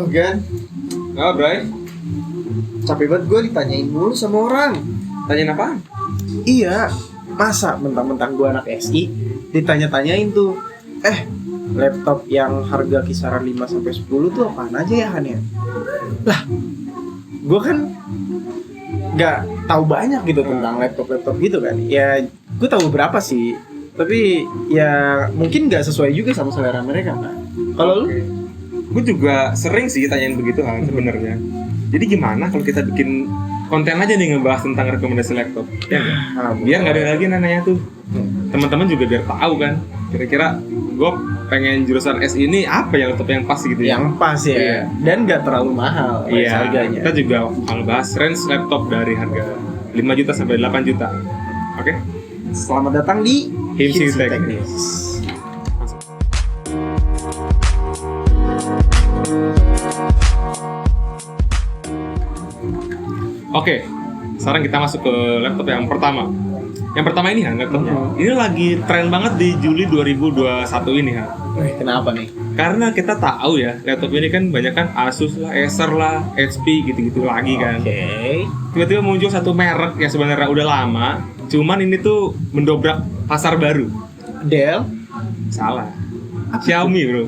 Gan. Oh, Bray. Capek banget gue ditanyain mulu sama orang. Tanyain apaan? Iya, masa mentang-mentang gue anak SI ditanya-tanyain tuh, laptop yang harga kisaran 5-10 tuh apaan aja ya Han ya? Lah, gue kan nggak tahu banyak gitu tentang laptop gitu kan. Ya, gue tahu beberapa sih, tapi ya mungkin nggak sesuai juga sama selera mereka kan. Kalau lu? Gue juga sering sih tanyain begitu Han sebenarnya. Jadi gimana kalau kita bikin konten aja nih ngebahas tentang rekomendasi laptop? Ya nggak? Biar nggak ada lagi nanya tuh. Teman-teman juga biar tahu kan. Kira-kira gue pengen jurusan S ini apa ya laptop yang pas gitu ya? Yang pas ya. Iya. Dan nggak terlalu mahal harganya. Kita juga akan bahas range laptop dari harga 5 juta sampai 8 juta. Oke? Selamat datang di Himsi Himsi Teknis. Oke, sekarang kita masuk ke laptop yang pertama. Yang pertama ini Han, laptopnya. Ini lagi tren banget di Juli 2021 ini Han. Kenapa nih? Karena kita tahu ya, laptop ini kan banyak kan Asus lah, Acer lah, HP gitu-gitu lagi kan. Oke. Tiba-tiba muncul satu merek yang sebenarnya udah lama, cuman ini tuh mendobrak pasar baru. Dell. Salah. Xiaomi bro.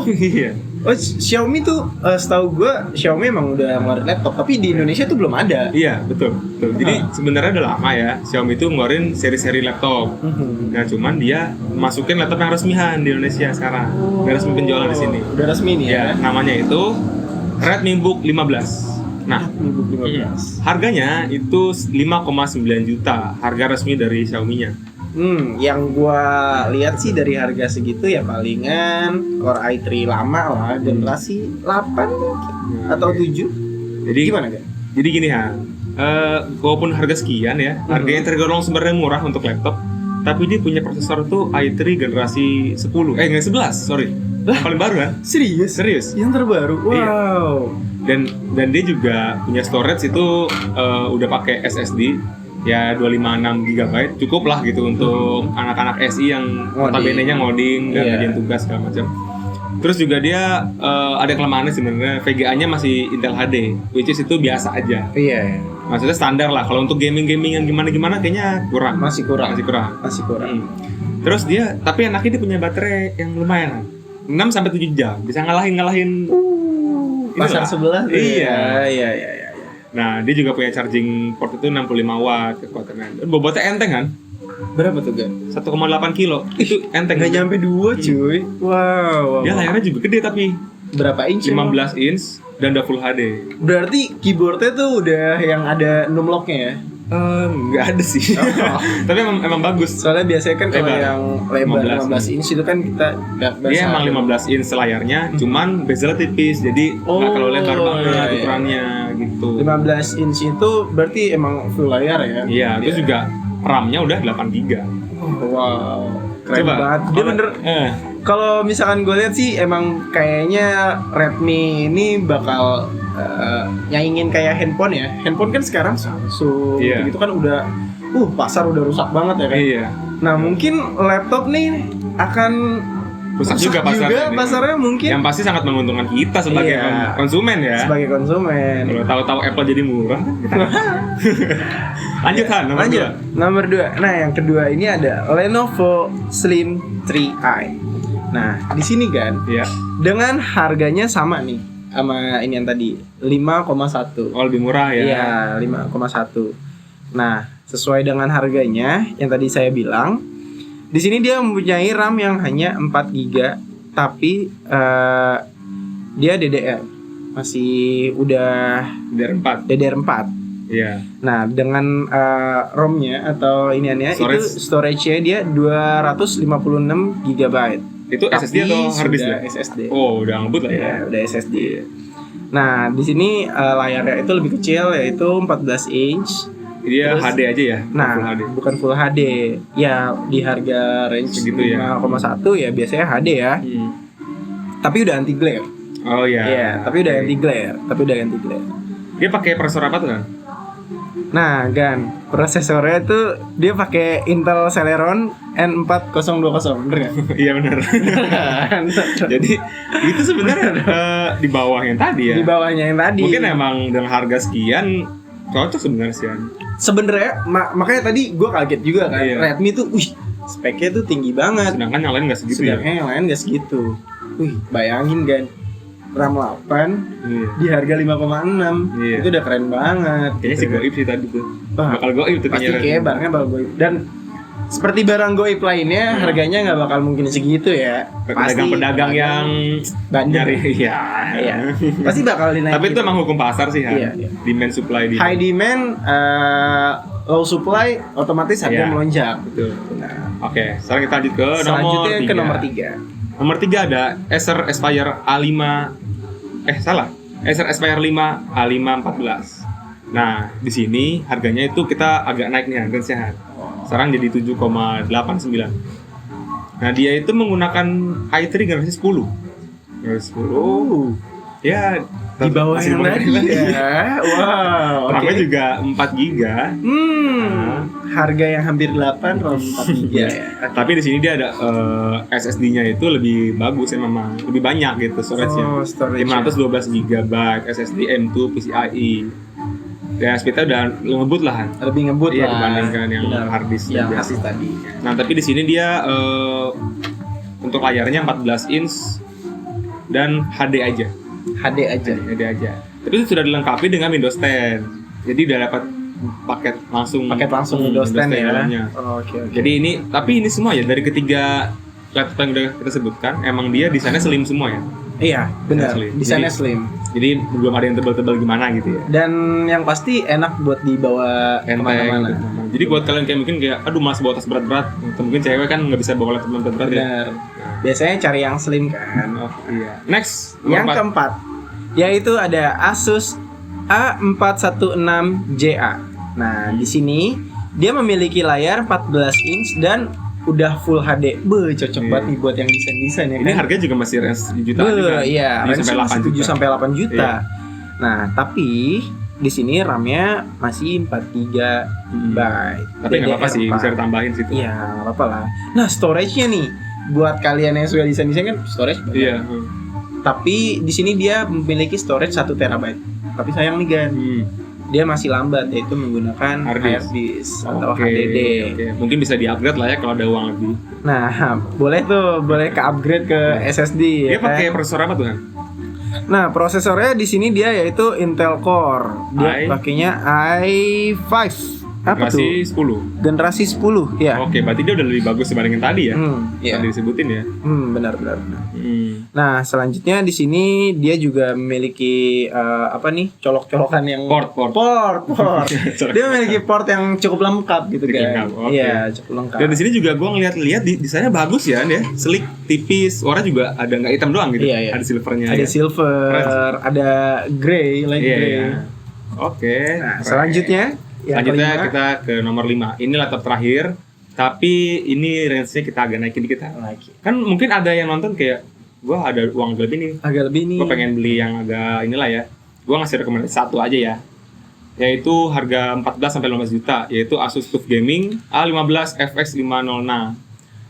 Iya. Oh, Xiaomi tuh setahu gue Xiaomi emang udah ngeluarin laptop, tapi di Indonesia tuh belum ada. Iya betul. Jadi sebenarnya udah lama ya Xiaomi itu ngeluarin seri-seri laptop. Nah cuman dia masukin laptop yang resmihan di Indonesia sekarang. Udah resmi penjualan di sini. Udah resmi nih ya. Namanya itu Redmi Book 15. Nah, Book 15. harganya itu 5,9 juta. Harga resmi dari Xiaomi-nya. Yang gua lihat sih dari harga segitu ya palingan Core i3 lama lah, generasi 8 mungkin atau 7. Jadi gimana kan? Jadi gini Han, walaupun harga sekian ya, harganya tergolong sebenarnya murah untuk laptop, tapi dia punya prosesor tuh i3 generasi 10, generasi 11, sorry. Paling baru kan? Serius? Yang terbaru? Wow. Iya. Dan dia juga punya storage itu udah pakai SSD ya 256 GB, cukup lah gitu untuk anak-anak SI yang notabene-nya ngoding dan ngerjain tugas segala macam. Terus juga dia ada kelemahannya sebenarnya, VGA-nya masih Intel HD, which is itu biasa aja. Iya. Maksudnya standar lah. Kalau untuk gaming yang gimana kayaknya kurang. Masih kurang. Terus dia, tapi enaknya dia punya baterai yang lumayan, 6 sampai 7 jam, bisa ngalahin pasar sebelah. Iya. Nah, dia juga punya charging port itu 65 watt kekuatannya. Dan bobotnya enteng kan? Berapa tuh, Gan? 1,8 kilo. Itu enteng. Nggak nyampe 2, cuy. Wow. Dia layarnya juga gede tapi. Berapa inch? 15 inch dan udah full HD. Berarti keyboardnya tuh udah yang ada numlocknya ya? Nggak ada sih. Tapi emang bagus. Soalnya biasanya kan kalau yang lebar 15 inch itu kan kita dia emang 15 inch layarnya, cuman bezelnya tipis, jadi nggak terlalu lebar banget ukurannya gitu. 15 inch itu berarti emang full layar ya? Iya, terus juga RAM-nya udah 8 GB. Wow, keren banget. Dia bener. Kalau misalkan gue lihat sih emang kayaknya Redmi ini bakal nyaingin kayak handphone ya. Handphone kan sekarang Samsung gitu kan udah pasar udah rusak banget ya kan. Iya. Nah, mungkin laptop nih akan rusak juga pasarnya mungkin. Yang pasti sangat menguntungkan kita sebagai konsumen ya. Sebagai konsumen. Kalau tahu-tahu Apple jadi murah. Lanjut Han, nomor 2. Nah, yang kedua ini ada Lenovo Slim 3i. Nah, di sini kan, dengan harganya sama nih sama ini yang tadi 5,1. Oh, lebih murah ya? Iya, 5,1. Nah, sesuai dengan harganya yang tadi saya bilang, di sini dia mempunyai RAM yang hanya 4 GB, tapi dia DDR. Masih udah DDR4. Iya. Nah, dengan ROM-nya atau iniannya itu storage-nya dia 256 GB. Itu SSD atau hard disk ya? SSD. Oh, udah ngebut lah ya. Udah SSD. Nah, di sini layarnya itu lebih kecil, yaitu 14 inch. Dia HD aja ya? Nah, bukan full HD. Ya, di harga range segitu 5,1 ya biasanya HD ya. Tapi udah anti glare. Oh iya. Iya, tapi udah anti glare. Dia pakai prosesor apa tuh kan? Nah, Gan, Prosesornya tuh dia pakai Intel Celeron N4020, bener nggak? Iya benar. Jadi itu sebenarnya di bawah yang tadi ya. Di bawahnya yang tadi. Mungkin emang dengan harga sekian cocok sebenarnya sih. Sebenarnya makanya tadi gue kaget juga kan. Iya. Redmi tuh, speknya tuh tinggi banget. Sedangkan yang lain nggak segitu ya. Sedangkan yang lain nggak segitu. Bayangin kan, RAM 8 Iya. di harga 5,6. Iya. Itu udah keren banget. Kayaknya sih goib sih tadi tuh. Wah, Bakal goib tuh pasti kayaknya. kayak barangnya bakal goib. Dan seperti barang goib lainnya, harganya nggak bakal mungkin segitu ya. Pedagang-pedagang yang bandel. nyari ya. Iya. Pasti bakal dinaikin. Tapi itu emang hukum pasar sih kan. Iya, iya. Demand supply di. High demand, low supply, otomatis harga Iya. melonjak. Betul. Nah, Oke, sekarang kita lanjut ke selanjutnya ke nomor 3. Nomor 3 ada Acer Aspire A5. Acer Aspire 5 A514. Nah, di sini harganya itu kita agak naik nih harganya. Sekarang jadi 7,89. Nah, dia itu menggunakan i3 generasi 10. Generasi 10. Ya, Di bawah masih yang tadi ya. Wow. RAM-nya Oke. juga 4 GB. Harga yang hampir 8, RAM 4 GB ya. Tapi di sini dia ada SSD-nya itu lebih bagus ya memang, lebih banyak gitu storage-nya. Oh, storage. 512 GB SSD M2 PCIe. Dan speed-nya udah ngebut lah. Lebih ngebut Iya, lah dibandingkan yang Benar. hard disk yang biasa. asis tadi. Nah, tapi di sini dia untuk layarnya 14 inch dan HD aja. HD aja. HD aja. Tapi itu sudah dilengkapi dengan Windows 10. Jadi udah dapat paket langsung Windows 10 ya. dalamnya. Oke. Jadi ini semua ya dari ketiga laptop yang udah kita sebutkan emang dia desainnya slim semua ya. Iya, benar. Slim. Desainnya slim. Jadi belum ada yang tebal-tebal gimana gitu ya. Dan yang pasti enak buat dibawa Enteng. kemana-mana. Gitu. Jadi buat kalian kayak mungkin kayak aduh malas bawa tas berat-berat, atau mungkin cewek kan nggak bisa bawa laptop berat-berat ya. Benar. Biasanya cari yang slim kan. Oh iya. Next, Yang nomor 4. keempat, yaitu ada Asus A416JA. Nah, di sini dia memiliki layar 14 inch dan udah full HD. Cocok Iya. banget nih buat yang desain-desain ya Ini kan. harga juga masih range jutaan juga. Iya, 7 range sampai 8 masih 7 juta. sampai 8 juta. Iya. Nah, tapi di sini RAM-nya masih 43 GB. Tapi nggak apa-apa sih, bisa ditambahin situ. Iya, nggak apa-apa lah. Nah, storage-nya nih buat kalian yang suka desain-desain kan storage banyak. Iya. Tapi di sini dia memiliki storage 1 TB. Tapi sayang nih Gan, dia masih lambat, yaitu menggunakan Hard hard disk. disk atau Oke, HDD. oke. Mungkin bisa di-upgrade lah ya kalau ada uang lebih. Nah, boleh ke upgrade ke SSD Dia ya kan? pakai prosesor apa tuh, Han? Nah, prosesornya di sini dia yaitu Intel Core. Dia pakainya i5. Apa Generasi tuh? 10. Generasi 10, ya. Oke, berarti dia udah lebih bagus dibandingin tadi ya. Iya. Tadi disebutin ya. Benar. Nah, selanjutnya di sini dia juga memiliki apa nih? Colok-colokan yang Port. Port. Dia memiliki port yang cukup lengkap gitu Cukup kan. lengkap, oke. Iya, cukup lengkap. Dan di sini juga gue ngeliat-liat desainnya bagus ya, Han, ya. Sleek, tipis, warna juga ada nggak hitam doang gitu. Iya. Ada silvernya. Ada ya. silver, ada grey, light Iya, grey. iya. Oke. Nah, keren. selanjutnya yang Selanjutnya kelima. kita ke nomor 5. Ini laptop terakhir, tapi ini range-nya kita agak naikin dikit. lagi. Kan mungkin ada yang nonton kayak gua ada uang lebih nih. Agak lebih nih. Gua pengen beli yang agak inilah ya. Gua ngasih rekomendasi satu aja ya. Yaitu harga 14 sampai 15 juta, yaitu Asus TUF Gaming A15 FX506.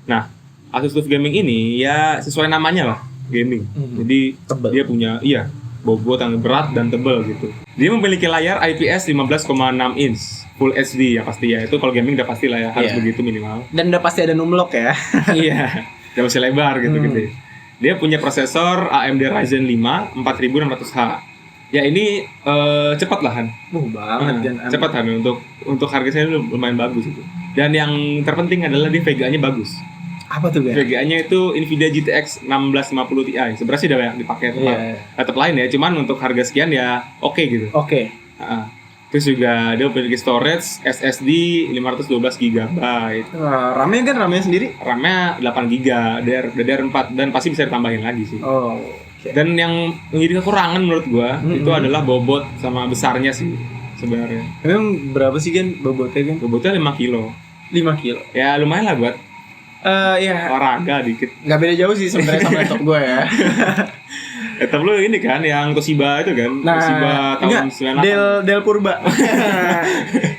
Nah, Asus TUF Gaming ini ya sesuai namanya lah, gaming. Jadi Tebel. dia punya bobot yang berat dan tebal gitu. Dia memiliki layar IPS 15,6 inch Full HD ya pasti ya. Itu kalau gaming udah pasti lah ya, harus Iya. begitu minimal. Dan udah pasti ada numlock ya. Iya, udah masih lebar gitu gede. Dia punya prosesor AMD Ryzen 5 4600H. Ya ini cepat lah, Han. Banget kan. Cepat, Han, untuk harganya lumayan bagus itu. Dan yang terpenting adalah dia VGA-nya bagus. Apa tuh ya? VGA-nya itu Nvidia GTX 1650 Ti. Sebenarnya sih udah banyak dipakai laptop lain ya, cuman untuk harga sekian ya oke gitu. Oke. Terus juga dia memiliki storage SSD 512 GB. RAM-nya kan RAM-nya sendiri? RAM-nya 8 GB, DDR4 dan pasti bisa ditambahin lagi sih. Oh. Okay. Dan yang menjadi kekurangan menurut gua itu adalah bobot sama besarnya sih sebenarnya. Emang berapa sih kan bobotnya kan? Bobotnya 5 kilo. 5 kilo. Ya lumayan lah buat Ya olahraga dikit. nggak beda jauh sih sebenarnya sama laptop gue ya. Laptop lu ini kan yang Toshiba itu kan? Toshiba tahun 98. Dell Purba.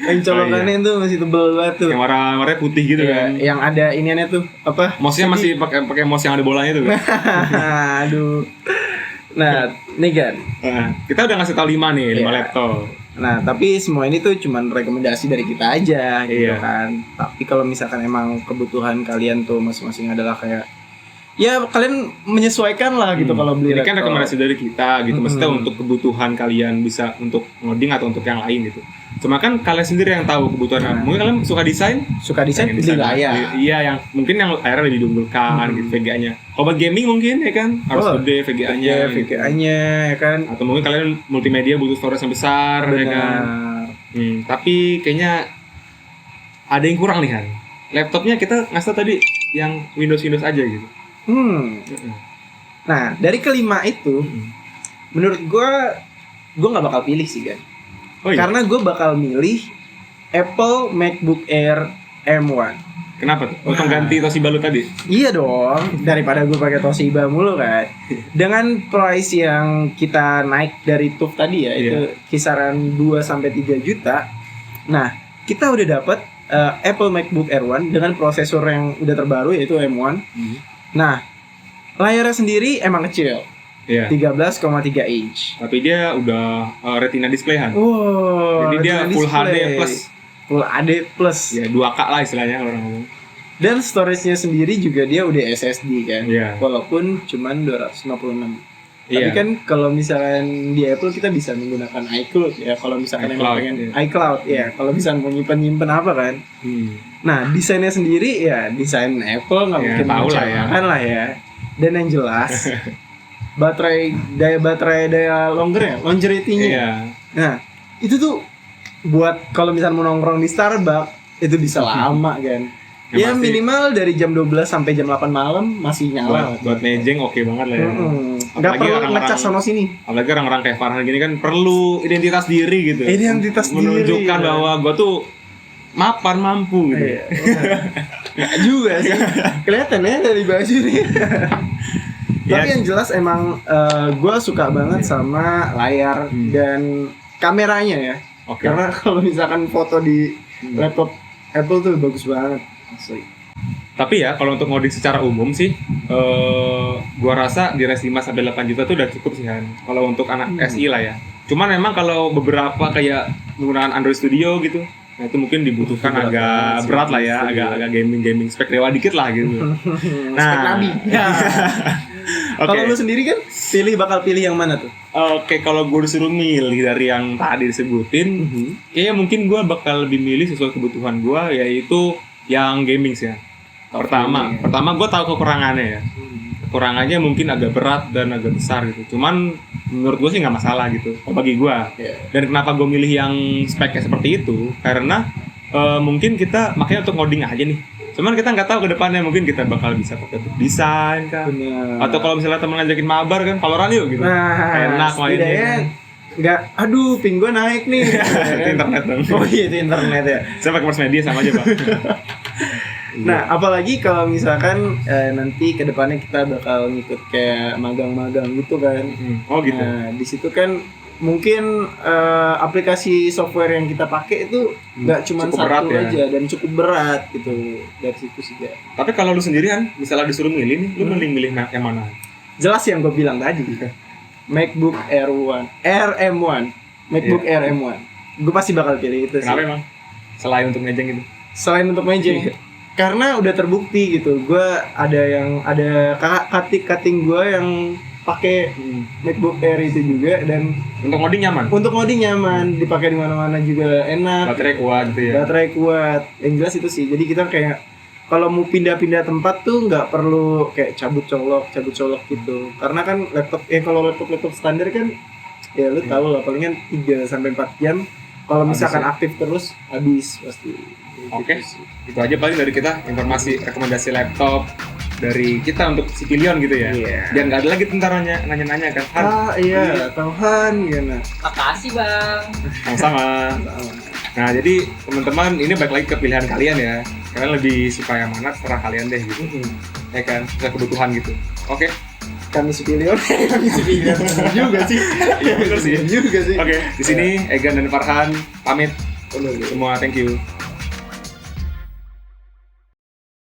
Yang colokannya tuh masih tebel banget tuh. Yang warnanya putih gitu kan. Yang ada iniannya tuh apa? Mouse-nya masih pakai mouse yang ada bolanya tuh kan. Aduh. Nah, nih kan. Kita udah ngasih tau 5 nih, 5 Iya. laptop. Nah, tapi semua ini tuh cuman rekomendasi dari kita aja gitu Iya. kan. Tapi kalau misalkan emang kebutuhan kalian tuh masing-masing adalah kayak ya kalian menyesuaikan lah gitu kalau beli Ini kan laptop. rekomendasi dari kita gitu, maksudnya untuk kebutuhan kalian bisa untuk ngoding atau untuk yang lain gitu. Cuma kan kalian sendiri yang tahu kebutuhan. Mungkin kalian suka desain, Suka desain pengen beli layar. Iya, yang mungkin yang layarnya lebih diunggulkan gitu VGA-nya. Kalau buat gaming mungkin ya kan harus gede VGA-nya. Ya, gitu. VGA-nya ya kan. Atau mungkin kalian multimedia butuh storage yang besar ya kan. Benar. Tapi kayaknya ada yang kurang nih kan. Laptopnya kita ngasih tadi yang Windows aja gitu. Nah, dari kelima itu menurut gue nggak bakal pilih sih kan. Oh iya. Karena gue bakal milih Apple MacBook Air M1. Kenapa tuh? Untuk ganti Toshiba lu tadi? Iya dong, daripada gue pakai Toshiba mulu kan. Dengan price yang kita naik dari TUF tadi ya, itu kisaran 2 sampai 3 juta. Nah, kita udah dapat Apple MacBook Air 1 dengan prosesor yang udah terbaru yaitu M1. Nah, layarnya sendiri emang kecil. Iya. 13,3 inch. Tapi dia udah Retina display-an. Wow. Jadi dia Retina Full display. HD plus. Full HD plus. Ya 2K lah istilahnya kalau orang ngomong. Dan storage-nya sendiri juga dia udah SSD kan. Iya. Walaupun cuman 256. Tapi Iya. kan kalau misalkan di Apple kita bisa menggunakan iCloud ya. Kalau misalkan emang iCloud, pengen iya. iCloud ya. Kalau misalkan mau nyimpen apa kan. Nah, desainnya sendiri ya desain Apple nggak Ya, mungkin tahu lah ya. mengecewakan lah ya. Dan yang jelas baterai daya longevity-nya. Iya. Nah, itu tuh buat kalau misalnya mau nongkrong di Starbucks itu bisa lama kan. Yang Ya pasti- minimal dari jam 12 sampai jam 8 malam masih nyala. Buat mejeng oke banget lah ya. Nggak Apalagi perlu orang-orang- ngecas sono sini. Apalagi orang-orang kayak Farhan gini kan perlu identitas diri gitu. Identitas diri, menunjukkan ya. bahwa gue tuh mapan mampu gitu. Iya. Nggak juga sih. Kelihatan ya dari baju nih. Tapi Ya. yang jelas emang gue suka banget sama layar dan kameranya ya. Oke. Karena kalau misalkan foto di laptop Apple tuh bagus banget. Asli. Tapi ya kalau untuk ngoding secara umum sih, gua rasa di range 5 sampai 8 juta tuh udah cukup sih Han. Kalau untuk anak SI lah ya. Cuman memang kalau beberapa kayak menggunakan Android Studio gitu, nah itu mungkin dibutuhkan Berat agak banget sih, berat lah ya, Studio. agak gaming spek dewa dikit lah gitu. Spek Nabi. Ya. Oke. Kalau lu sendiri kan bakal pilih yang mana tuh? Oke, kalau gue disuruh milih dari yang tadi disebutin, kayaknya mungkin gue bakal lebih milih sesuai kebutuhan gue, yaitu yang gaming sih ya. Pertama gue tahu kekurangannya ya. Kekurangannya mungkin agak berat dan agak besar gitu. Cuman menurut gue sih nggak masalah gitu. Bagi gue. Iya. Dan kenapa gue milih yang speknya seperti itu? Karena mungkin kita makanya untuk ngoding aja nih. Cuman kita nggak tahu ke depannya, mungkin kita bakal bisa pakai untuk desain kan. Bener. Atau kalau misalnya teman ngajakin mabar kan, Valorant yuk gitu. Nah, Enak mainnya. setidaknya nggak, aduh ping gue naik nih. Itu internet dong. Oh iya itu internet ya. Saya pakai Mars Media sama aja, Pak. Nah, apalagi kalau misalkan nanti ke depannya kita bakal ngikut kayak magang-magang gitu kan. Oh gitu. Nah, di situ kan mungkin aplikasi software yang kita pakai itu nggak cuma Cukup satu berat ya. aja dan cukup berat gitu dari situ sih ya. Tapi kalau lu sendirian, misalnya disuruh milih nih, lu mending milih yang mana? Jelas yang gue bilang tadi. MacBook Air M1. MacBook Air M1. Gue pasti bakal pilih itu sih. Kenapa emang? Selain untuk ngejeng gitu. Selain untuk mejeng. Karena udah terbukti gitu. Gue ada cutting gue yang pakai MacBook Air itu juga, dan Untuk ngoding nyaman. untuk ngoding nyaman, dipakai di mana-mana juga enak. Baterai kuat gitu ya. Baterai kuat. Yang jelas itu sih. Jadi kita kayak kalau mau pindah-pindah tempat tuh nggak perlu kayak cabut colok gitu. Karena kan kalau laptop standar kan ya lu tahu lah palingan 3 sampai 4 jam. Kalau misalkan aktif terus habis pasti. Oke. Gitu sih. Itu aja paling dari kita, informasi rekomendasi laptop dari kita untuk si Pilion gitu ya. Iya. Biar nggak ada lagi tentaranya nanya-nanya kan. Han, Iya, Tuhan gimana? Makasih bang. sama-sama. Nah, jadi teman-teman ini balik lagi ke pilihan kalian ya. Kalian lebih suka yang mana terserah kalian deh gitu. Ya kan, sesuai kebutuhan gitu. Oke. Kami superior juga sih. Iya benar sih. Juga sih. Oke, di sini Egan dan Farhan pamit. Semua thank you.